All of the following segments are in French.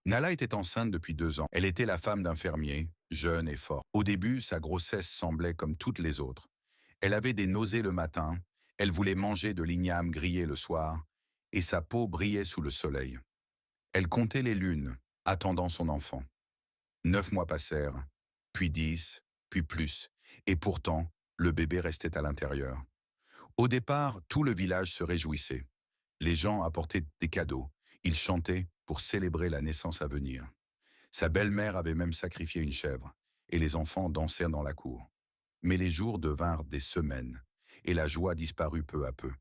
Nala était enceinte depuis 2 ans. Elle était la femme d'un fermier, jeune et fort. Au début, sa grossesse semblait comme toutes les autres. Elle avait des nausées le matin, elle voulait manger de l'igname grillé le soir, et sa peau brillait sous le soleil. Elle comptait les lunes, attendant son enfant. 9 mois passèrent, puis 10, puis plus, et pourtant, le bébé restait à l'intérieur. Au départ, tout le village se réjouissait. Les gens apportaient des cadeaux, ils chantaient pour célébrer la naissance à venir. Sa belle-mère avait même sacrifié une chèvre, et les enfants dansèrent dans la cour. Mais les jours devinrent des semaines, et la joie disparut peu à peu.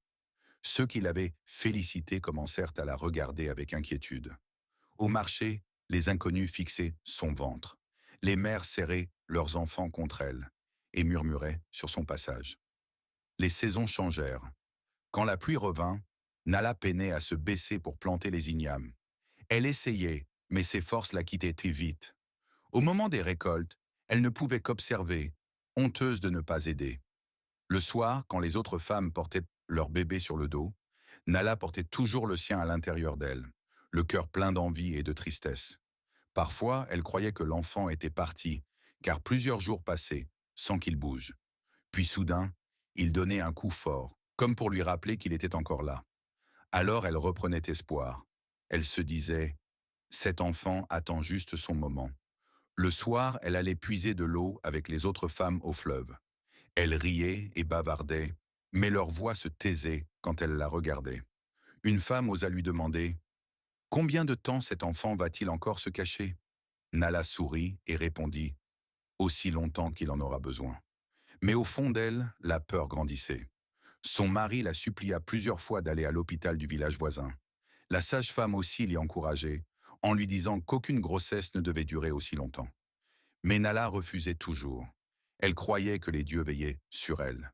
Ceux qui l'avaient félicitée commencèrent à la regarder avec inquiétude. Au marché, les inconnus fixaient son ventre. Les mères serraient leurs enfants contre elle et murmuraient sur son passage. Les saisons changèrent. Quand la pluie revint, Nala peinait à se baisser pour planter les ignames. Elle essayait, mais ses forces la quittaient très vite. Au moment des récoltes, elle ne pouvait qu'observer, honteuse de ne pas aider. Le soir, quand les autres femmes portaient leur bébé sur le dos, Nala portait toujours le sien à l'intérieur d'elle, le cœur plein d'envie et de tristesse. Parfois, elle croyait que l'enfant était parti, car plusieurs jours passaient sans qu'il bouge. Puis soudain, il donnait un coup fort, comme pour lui rappeler qu'il était encore là. Alors elle reprenait espoir. Elle se disait, cet enfant attend juste son moment. Le soir, elle allait puiser de l'eau avec les autres femmes au fleuve. Elle riait et bavardait, mais leur voix se taisait quand elle la regardait. Une femme osa lui demander « Combien de temps cet enfant va-t-il encore se cacher ?» Nala sourit et répondit « Aussi longtemps qu'il en aura besoin. » Mais au fond d'elle, la peur grandissait. Son mari la supplia plusieurs fois d'aller à l'hôpital du village voisin. La sage-femme aussi l'y encourageait, en lui disant qu'aucune grossesse ne devait durer aussi longtemps. Mais Nala refusait toujours. Elle croyait que les dieux veillaient sur elle.